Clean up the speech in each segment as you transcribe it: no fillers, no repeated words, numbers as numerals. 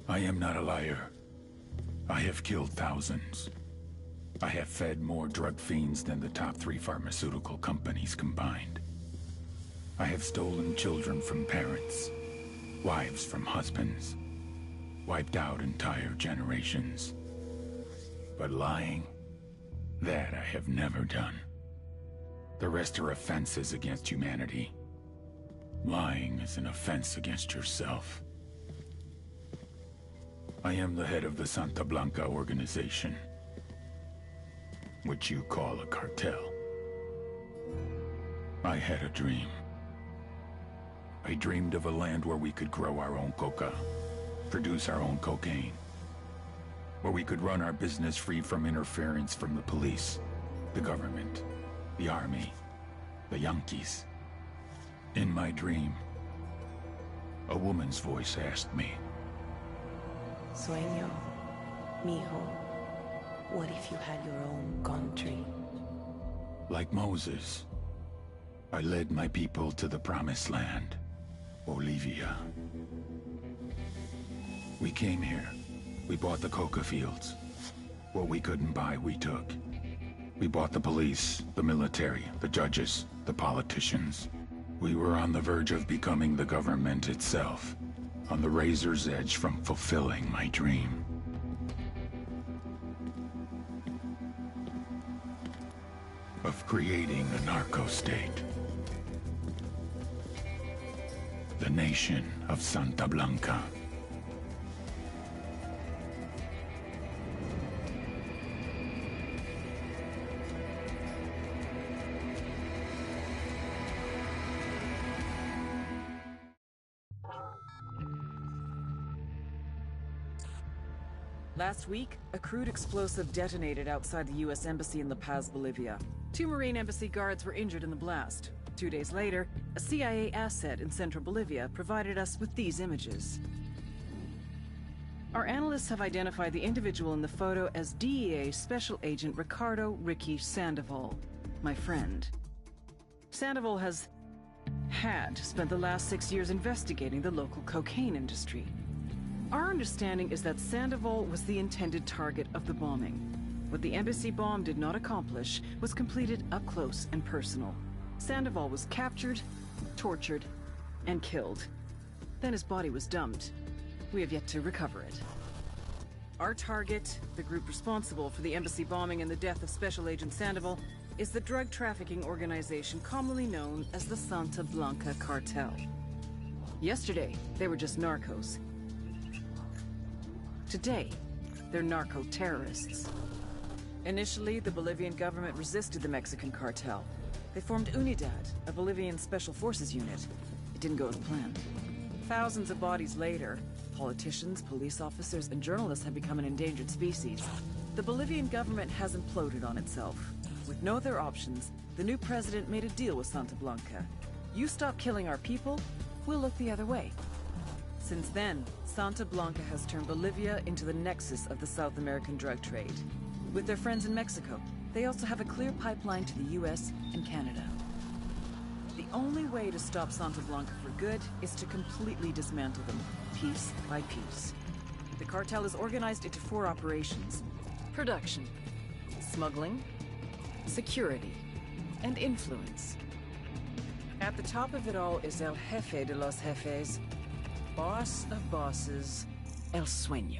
I am not a liar. I have killed thousands. I have fed more drug fiends than the top 3 pharmaceutical companies combined. I have stolen children from parents, wives from husbands, wiped out entire generations. But lying, that I have never done. The rest are offenses against humanity. Lying is an offense against yourself. I am the head of the Santa Blanca organization, which you call a cartel. I had a dream. I dreamed of a land where we could grow our own coca, produce our own cocaine, where we could run our business free from interference from the police, the government, the army, the Yankees. In my dream, a woman's voice asked me, Sueño, mijo, what if you had your own country? Like Moses, I led my people to the promised land, Bolivia. We came here. We bought the coca fields. What we couldn't buy, we took. We bought the police, the military, the judges, the politicians. We were on the verge of becoming the government itself, on the razor's edge from fulfilling my dream. Of creating a narco-state. The nation of Santa Blanca. Last week, a crude explosive detonated outside the U.S. Embassy in La Paz, Bolivia. 2 Marine Embassy guards were injured in the blast. 2 days later, a CIA asset in central Bolivia provided us with these images. Our analysts have identified the individual in the photo as DEA Special Agent Ricardo Ricky Sandoval, my friend. Sandoval had spent the last 6 years investigating the local cocaine industry. Our understanding is that Sandoval was the intended target of the bombing. What the embassy bomb did not accomplish was completed up close and personal. Sandoval was captured, tortured, and killed. Then his body was dumped. We have yet to recover it. Our target, the group responsible for the embassy bombing and the death of Special Agent Sandoval, is the drug trafficking organization commonly known as the Santa Blanca Cartel. Yesterday, they were just narcos. Today, they're narco-terrorists. Initially, the Bolivian government resisted the Mexican cartel. They formed Unidad, a Bolivian special forces unit. It didn't go as planned. Thousands of bodies later, politicians, police officers, and journalists have become an endangered species. The Bolivian government has imploded on itself. With no other options, the new president made a deal with Santa Blanca. You stop killing our people, we'll look the other way. Since then, Santa Blanca has turned Bolivia into the nexus of the South American drug trade. With their friends in Mexico, they also have a clear pipeline to the US and Canada. The only way to stop Santa Blanca for good is to completely dismantle them, piece by piece. The cartel is organized into 4 operations: production, smuggling, security, and influence. At the top of it all is El Jefe de los Jefes, boss of bosses, El Sueño.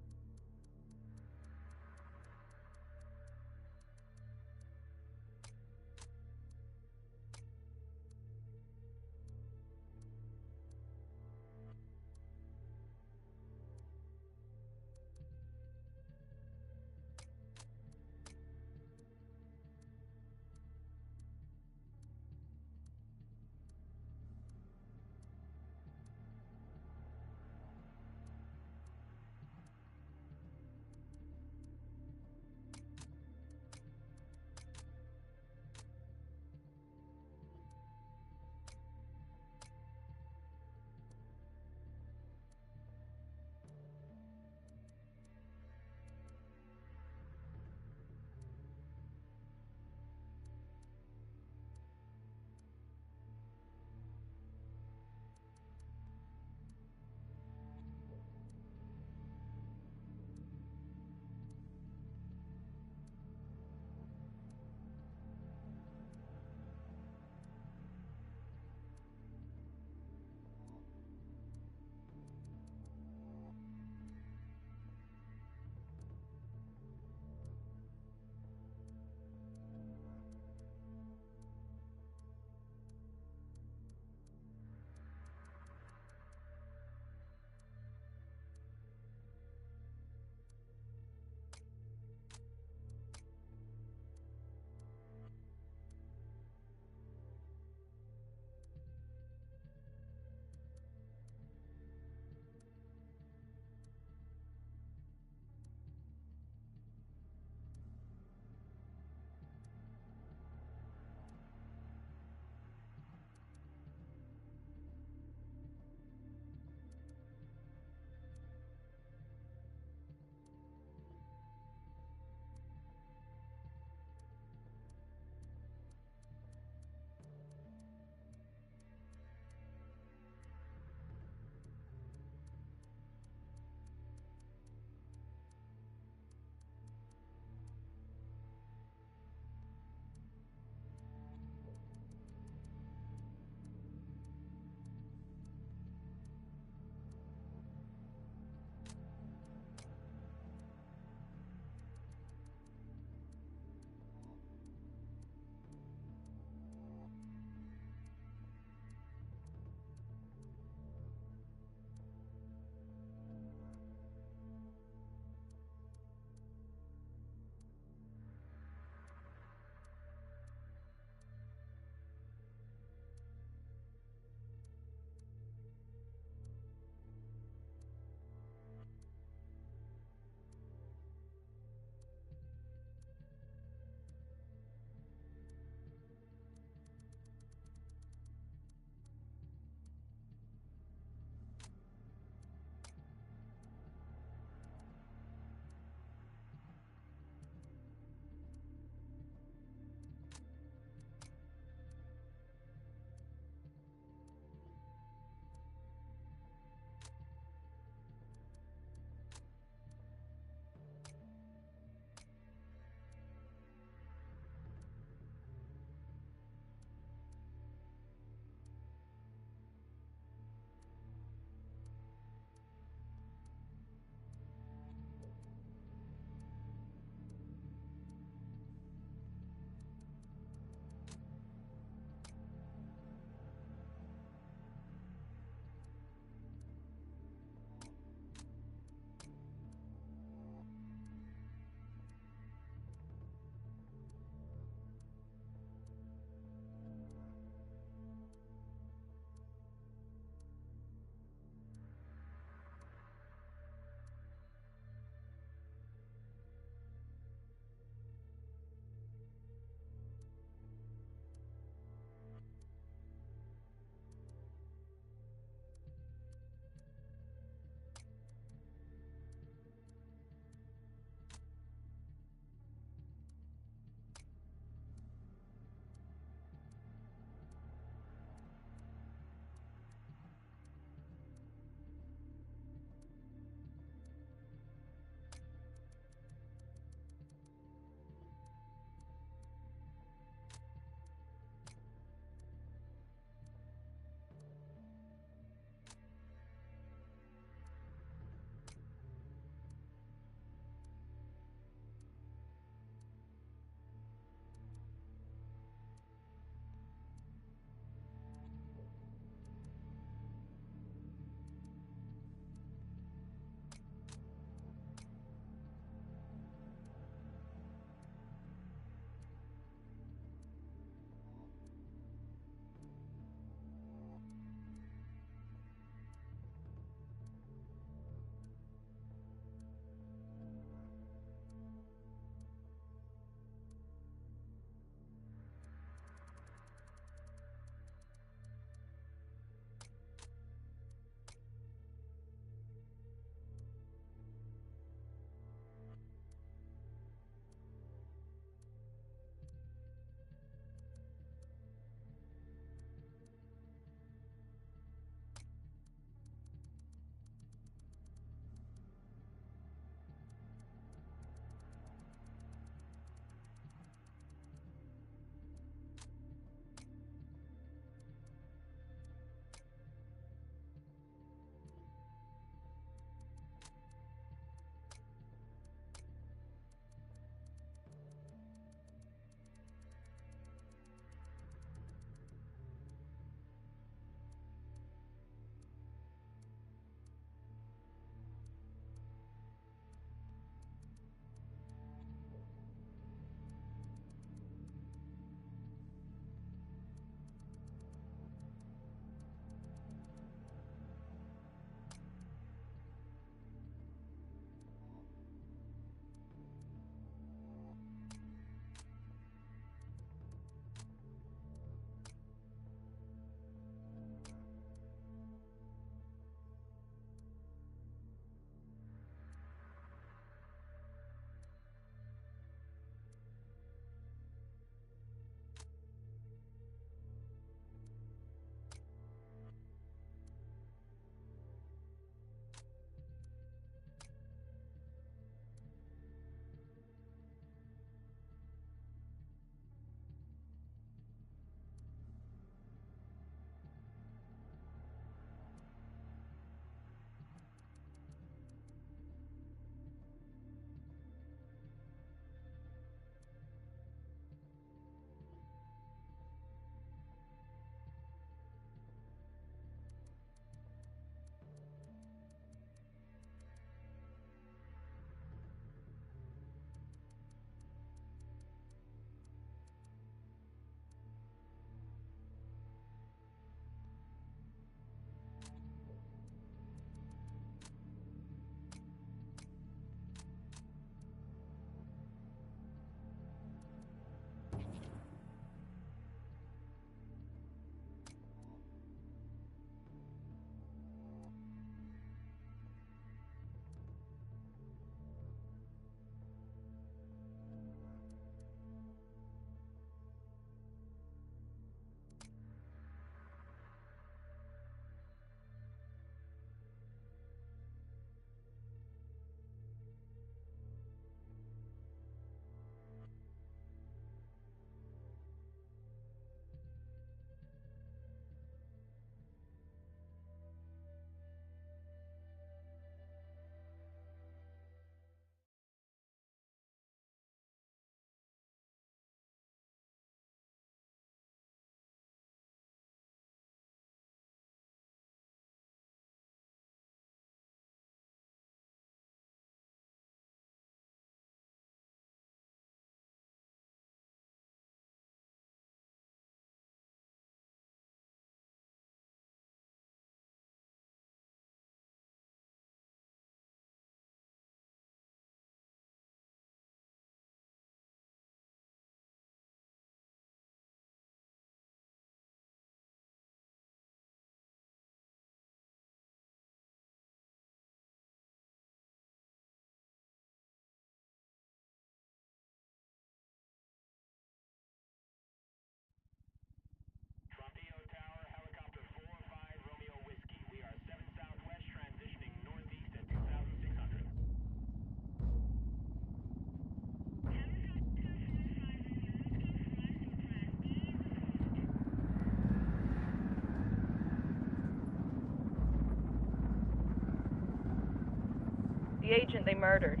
agent they murdered.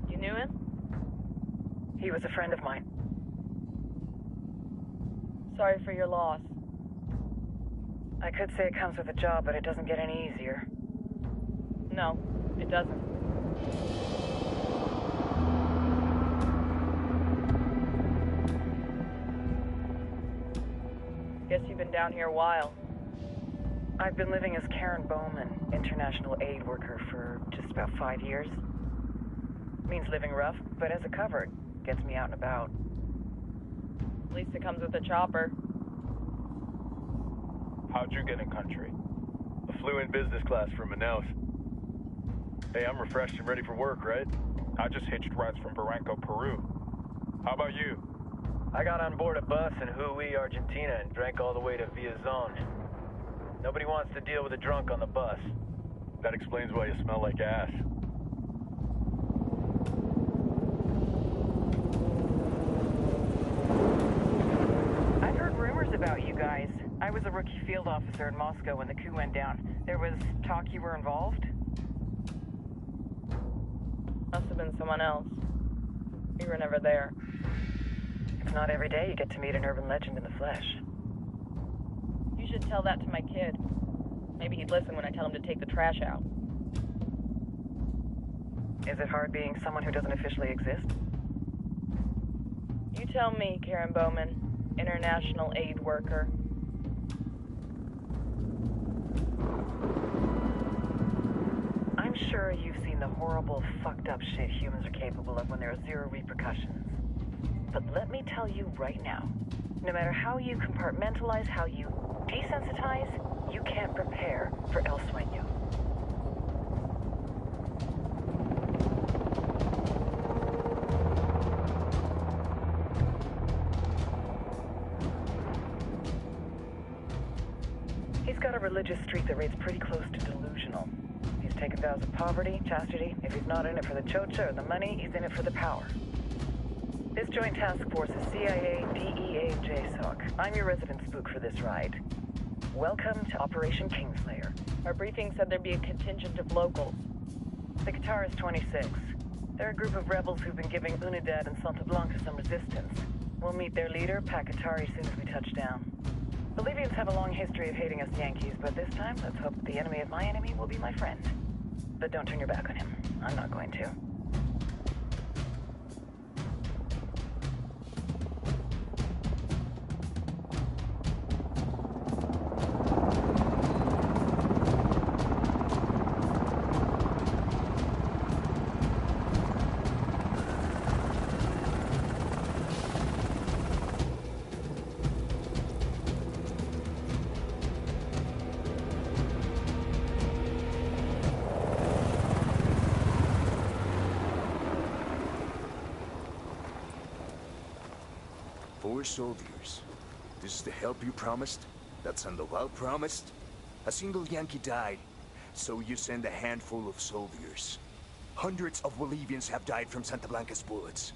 You knew him? He was a friend of mine. Sorry for your loss. I could say it comes with a job, but it doesn't get any easier. No, it doesn't. Guess you've been down here a while. I've been living as Karen Bowman, international aid worker, for just about 5 years. Means living rough, but as a cover, it gets me out and about. At least it comes with a chopper. How'd you get in country? I flew in business class from Manaus. Hey, I'm refreshed and ready for work, right? I just hitched rides from Barranco, Peru. How about you? I got on board a bus in Jujuy, Argentina, and drank all the way to Villazon. Nobody wants to deal with a drunk on the bus. That explains why you smell like ass. I've heard rumors about you guys. I was a rookie field officer in Moscow when the coup went down. There was talk you were involved? Must have been someone else. You were never there. It's not every day you get to meet an urban legend in the flesh. You should tell that to my kid. Maybe he'd listen when I tell him to take the trash out. Is it hard being someone who doesn't officially exist? You tell me, Karen Bowman, international aid worker. I'm sure you've seen the horrible, fucked up shit humans are capable of when there are zero repercussions. But let me tell you right now, no matter how you compartmentalize, how you desensitize, you can't prepare for El Sueño. He's got a religious streak that rates pretty close to delusional. He's taken vows of poverty, chastity. If he's not in it for the chocha or the money, he's in it for the power. This joint task force is CIA, DEA, JSOC. I'm your resident spook for this ride. Welcome to Operation Kingslayer. Our briefing said there'd be a contingent of locals. The Qatar is 26. They're a group of rebels who've been giving Unidad and Santa Blanca some resistance. We'll meet their leader, Pakatari, as soon as we touch down. Bolivians have a long history of hating us Yankees, but this time, let's hope the enemy of my enemy will be my friend. But don't turn your back on him. I'm not going to. Soldiers. This is the help you promised? That Sandoval promised? A single Yankee died, so you send a handful of soldiers. Hundreds of Bolivians have died from Santa Blanca's bullets.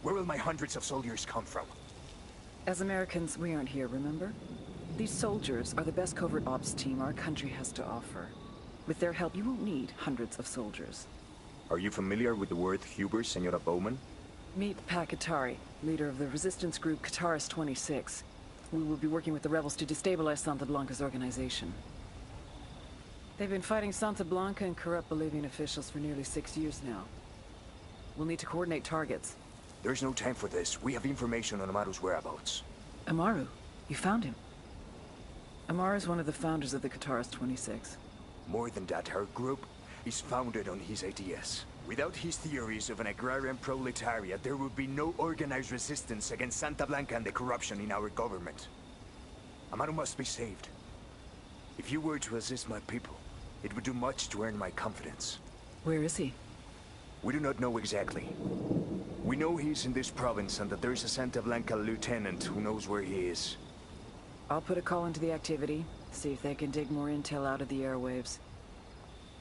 Where will my hundreds of soldiers come from? As Americans, we aren't here, remember? These soldiers are the best covert ops team our country has to offer. With their help, you won't need hundreds of soldiers. Are you familiar with the word Huber, Senora Bowman? Meet Pakatari, leader of the resistance group Qatar's 26. We will be working with the rebels to destabilize Santa Blanca's organization. They've been fighting Santa Blanca and corrupt Bolivian officials for nearly 6 years now. We'll need to coordinate targets. There's no time for this. We have information on Amaru's whereabouts. Amaru? You found him? Amaru is one of the founders of the Qatar's 26. More than that, our group is founded on his ideas. Without his theories of an agrarian proletariat, there would be no organized resistance against Santa Blanca and the corruption in our government. Amaru must be saved. If you were to assist my people, it would do much to earn my confidence. Where is he? We do not know exactly. We know he's in this province and that there is a Santa Blanca lieutenant who knows where he is. I'll put a call into the activity, see if they can dig more intel out of the airwaves.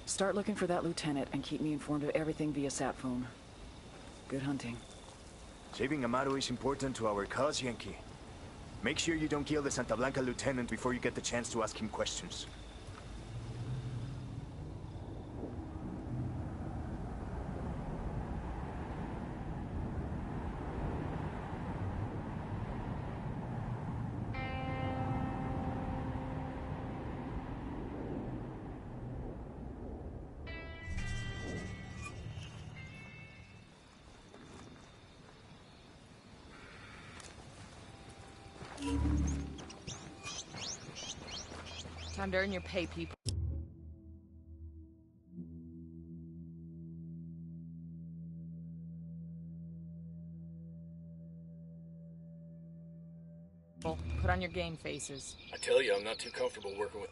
Start looking for that lieutenant and keep me informed of everything via sat phone. Good hunting. Saving Amaru is important to our cause, Yankee. Make sure you don't kill the Santa Blanca lieutenant before you get the chance to ask him questions. Time to earn your pay, people. Put on your game faces. I tell you, I'm not too comfortable working with...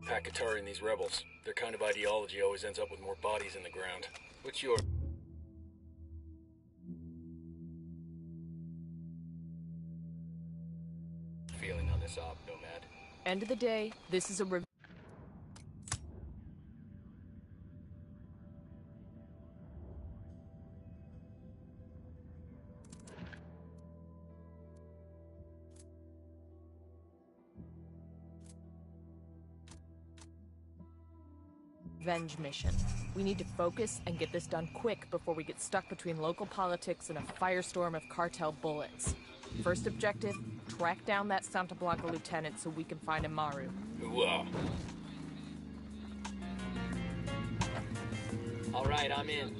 Pac-Katari and these rebels. Their kind of ideology always ends up with more bodies in the ground. What's your... feeling on this op, Nomad? End of the day, this is a revenge mission. We need to focus and get this done quick before we get stuck between local politics and a firestorm of cartel bullets. First objective, track down that Santa Blanca lieutenant so we can find Amaru. Whoa. All right, I'm in.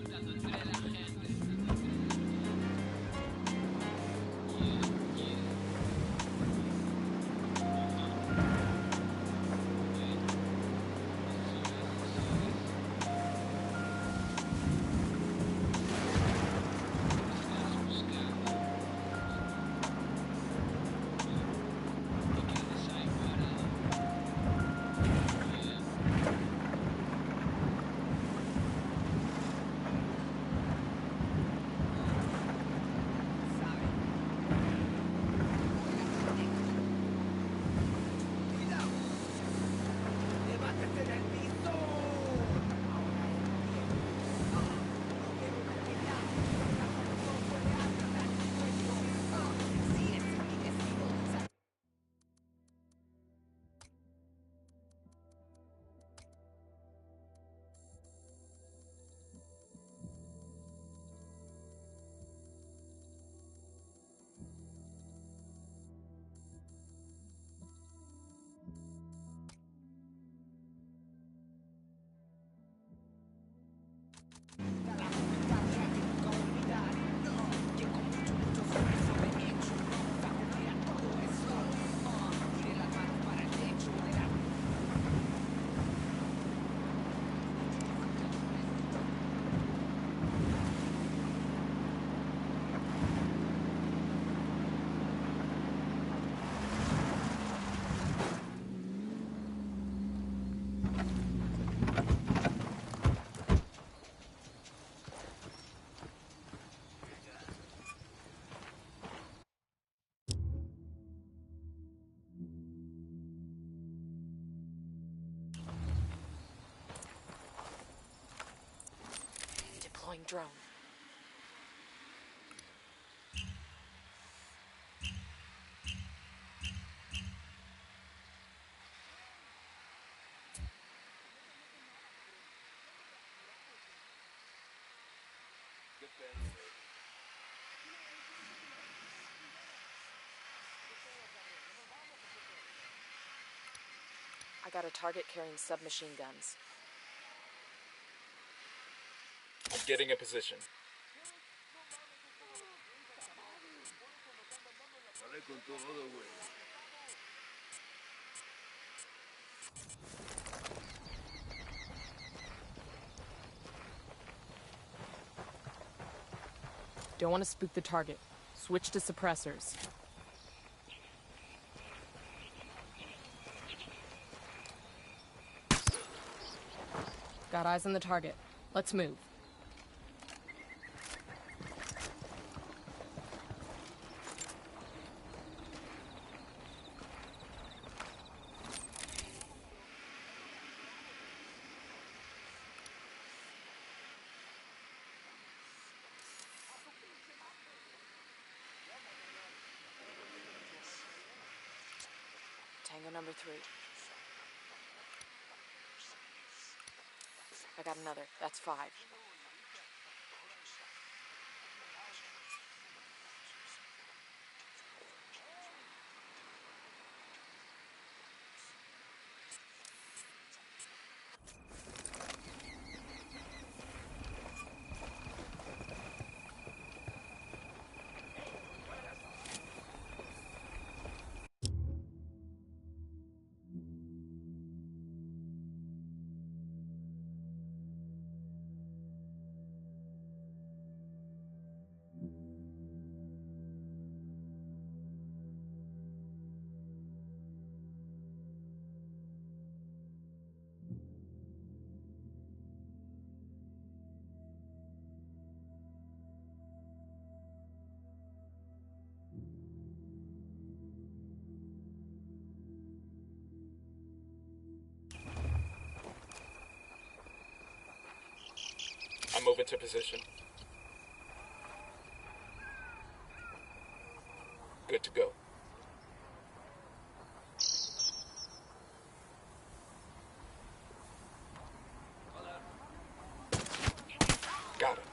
drone. I got a target carrying submachine guns. I'm getting a position. Don't want to spook the target. Switch to suppressors. Got eyes on the target. Let's move. Tango number 3. I got another. That's 5. I'm moving to position. Good to go. Got it.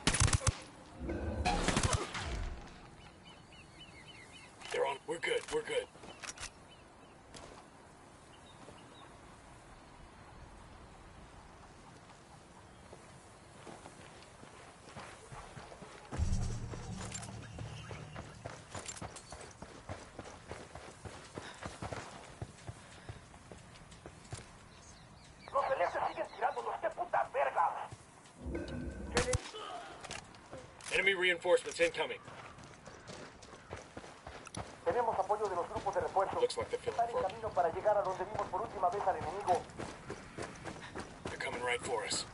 They're on. We're good. We're good. Enemy reinforcements incoming. Tenemos apoyo de los grupos de refuerzo. Looks like they're feeling Están en for camino para llegar a donde vimos por última vez al enemigo. They're coming right for us.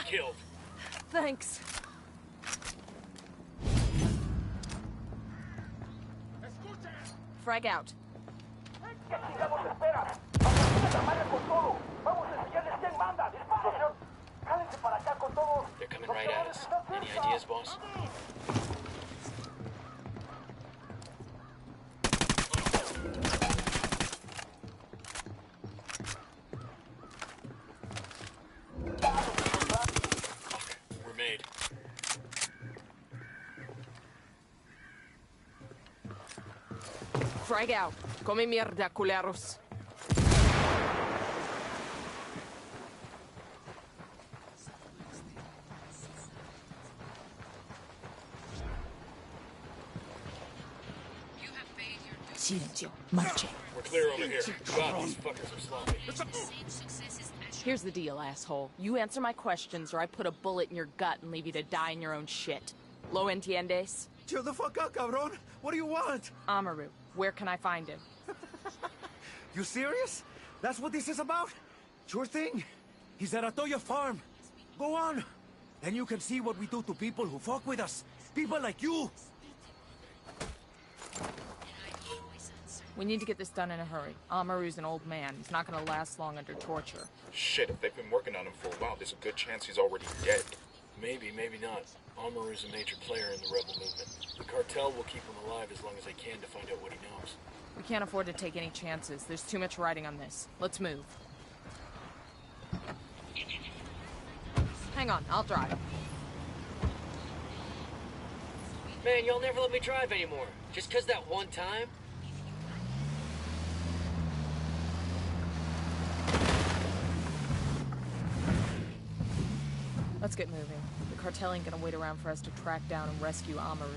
killed. Thanks. Frag out. ¿Qué chingados esperas? ¡Vamos a madre con todo! ¡Vamos a enseñarles quién manda! ¡Disparen! ¡Jálense para acá con todos! They're coming right at us. Any ideas, boss? We're made. Frag out. Come mierda, culeros. Silencio. Marche. We're clear over here. God, these fuckers are sloppy. Here's the deal, asshole. You answer my questions or I put a bullet in your gut and leave you to die in your own shit. Lo entiendes? Chill the fuck out, cabron. What do you want? Amaru, where can I find him? You serious? That's what this is about? Sure thing. He's at Atoya Farm. Go on. Then you can see what we do to people who fuck with us. People like you. We need to get this done in a hurry. Amaru's an old man. He's not gonna last long under torture. Shit, if they've been working on him for a while, there's a good chance he's already dead. Maybe, maybe not. Amaru's a major player in the rebel movement. The cartel will keep him alive as long as they can to find out what he knows. We can't afford to take any chances. There's too much riding on this. Let's move. Hang on, I'll drive. Man, y'all never let me drive anymore. Just 'cause that one time? Let's get moving. The cartel ain't gonna wait around for us to track down and rescue Amaru.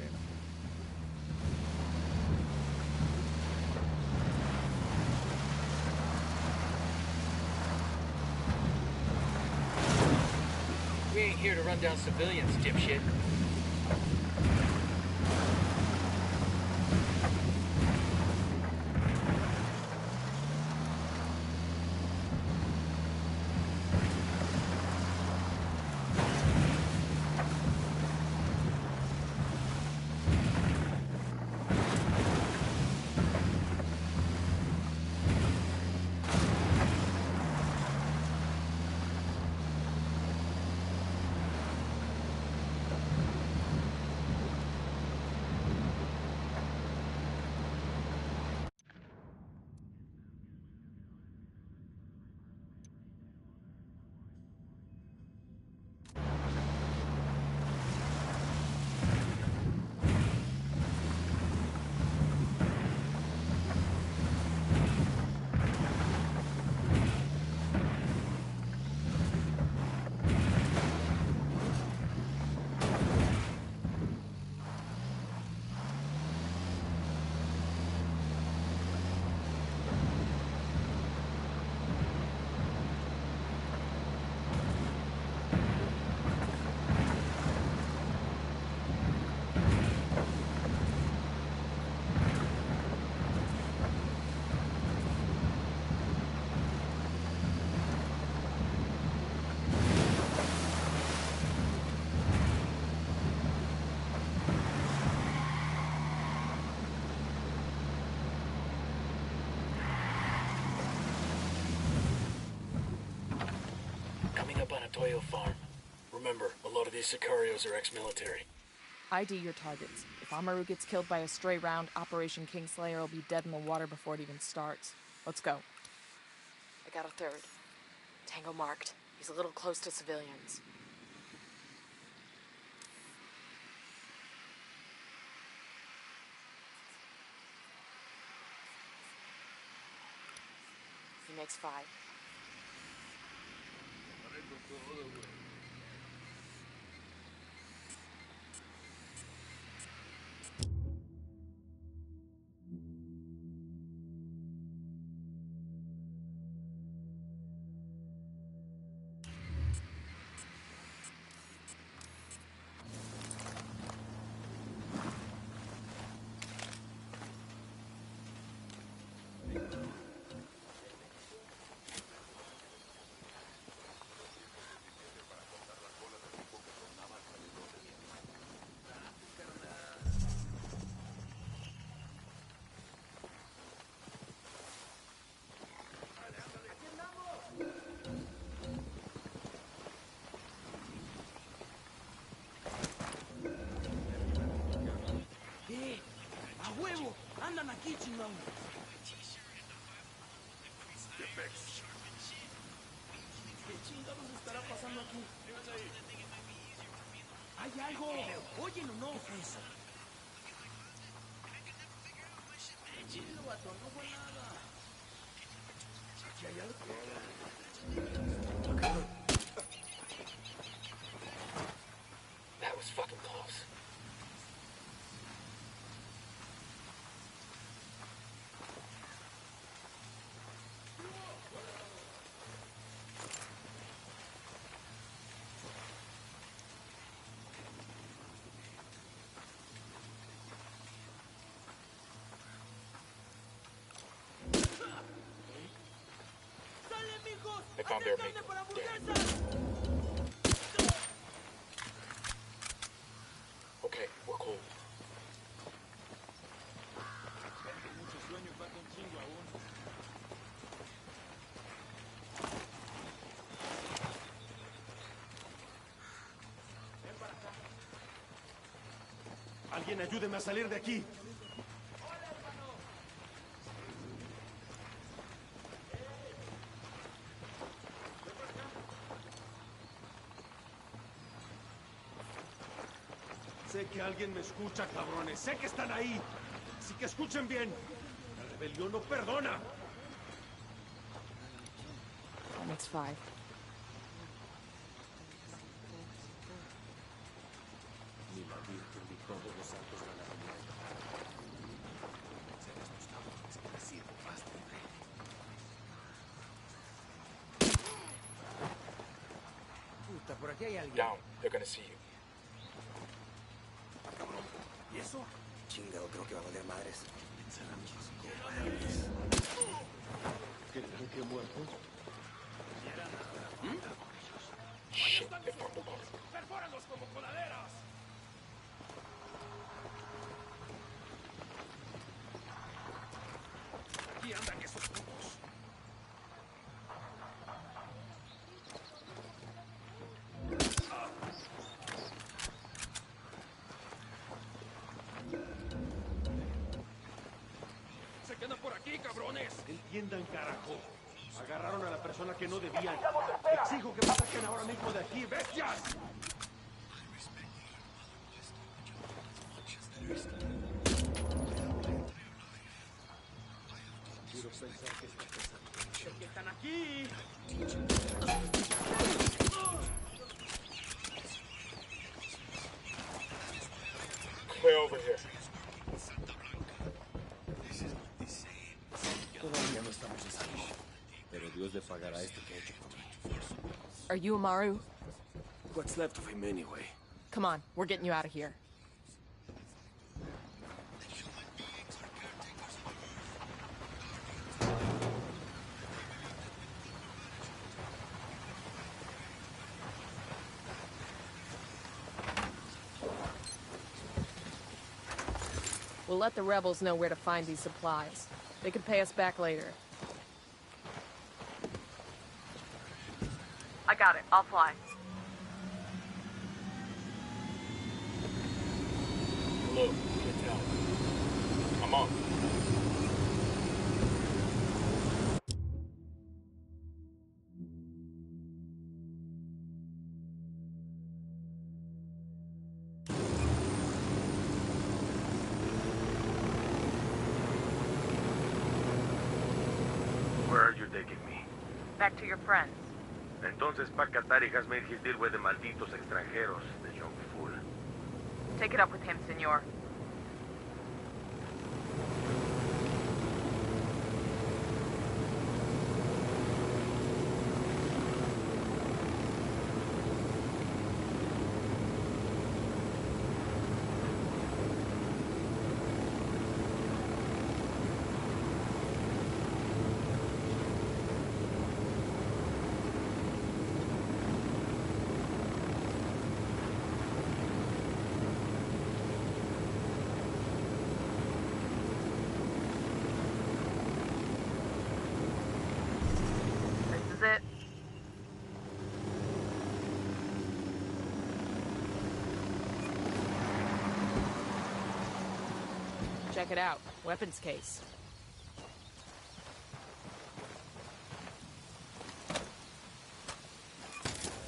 We ain't here to run down civilians, dipshit. Up on a Toyo farm. Remember, a lot of these Sicarios are ex-military. ID your targets. If Amaru gets killed by a stray round, Operation Kingslayer will be dead in the water before it even starts. Let's go. I got a third. Tango marked. He's a little close to civilians. He makes 5. andan aquí, chingón? ¿Qué chingados estará pasando aquí? ¡Hay algo! ¡Óyelo, no! ¿Qué fue eso? Tranquilo, vato, no fue nada. Aquí hay algo. That was fucking close. I found their meat. Okay, we're cool. Alguien ayúdeme a salir de aquí. Sé que alguien me escucha, cabrones. Sé que están ahí. Así que escuchen bien. La rebelión no perdona. It's 5. Ni la Virgen ni todos los santos van a venir. Se les gustaba un desgraciado bastante. Puta, por aquí hay alguien. Down. They're gonna see you. ¿Y eso? Chingado, creo que va a valer madres. ¿Creen que muerto? Shit, they found the body. ¡Perfóralos como coladeras! Aquí andan esos putos. ¡Se quedan por aquí, cabrones! Entiendan, carajo. Agarraron a la persona que no debían. Exijo que me saquen ahora mismo de aquí, bestias. Quiero pensar que está pasando. ¡Que están aquí! Clear over here. Todavía no estamos a salvo. Pero Dios le pagará esto que ha hecho por mí. Are you Amaru? What's left of him anyway? Come on, we're getting you out of here. We'll let the rebels know where to find these supplies. They can pay us back later. I got it. I'll fly. Hello, get down. I'm on. Where are you taking me? Back to your friends. Entonces, pa' Qatar y has made his deal with the malditos extranjeros, the young fool. Take it up with him, senor. It. Check it out. Weapons case.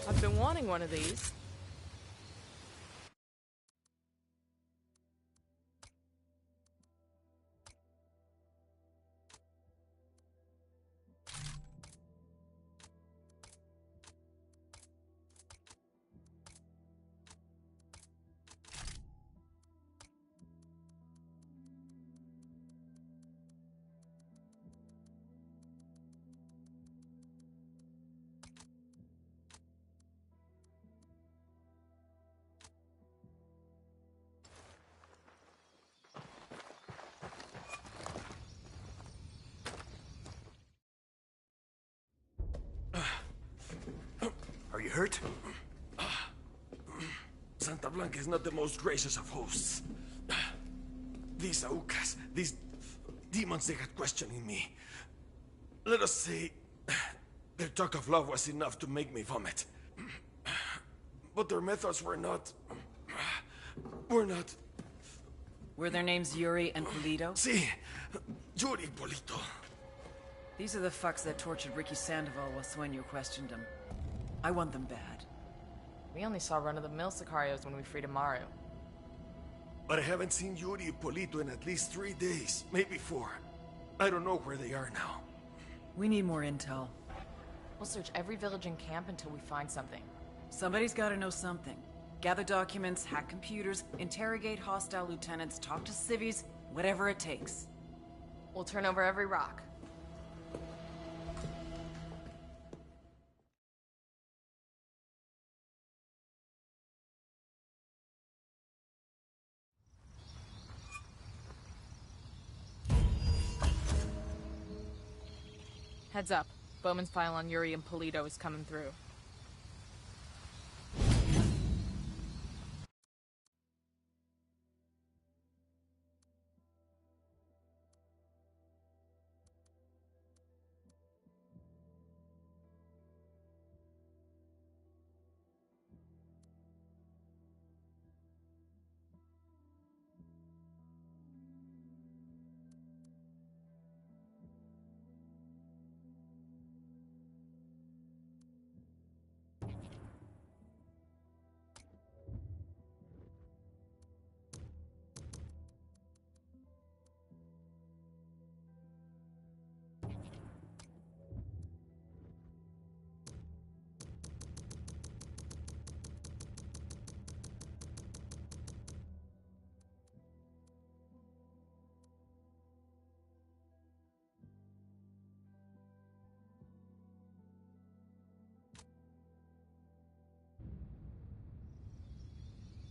I've been wanting one of these. Are you hurt? Santa Blanca is not the most gracious of hosts. These Aucas, these demons they had questioning me. Let us say, their talk of love was enough to make me vomit. But their methods were not... Were their names Yuri and Polito? Si, Yuri Polito. These are the fucks that tortured Ricky Sandoval while Sueño questioned him. I want them bad. We only saw run-of-the-mill Sicarios when we freed Amaru. But I haven't seen Yuri and Polito in at least 3 days, maybe 4. I don't know where they are now. We need more intel. We'll search every village and camp until we find something. Somebody's gotta know something. Gather documents, hack computers, interrogate hostile lieutenants, talk to civvies, whatever it takes. We'll turn over every rock. Heads up. Bowman's file on Yuri and Polito is coming through.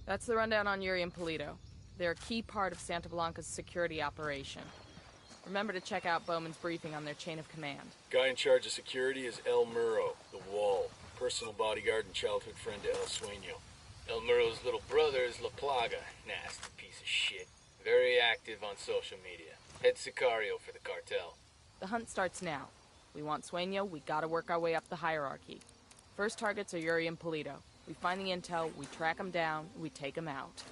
That's the rundown on Yuri and Polito. They're a key part of Santa Blanca's security operation. Remember to check out Bowman's briefing on their chain of command. Guy in charge of security is El Muro, the Wall. Personal bodyguard and childhood friend to El Sueño. El Muro's little brother is La Plaga. Nasty piece of shit. Very active on social media. Head Sicario for the cartel. The hunt starts now. We want Sueño, we gotta work our way up the hierarchy. First targets are Yuri and Polito. We find the intel, we track them down, we take them out.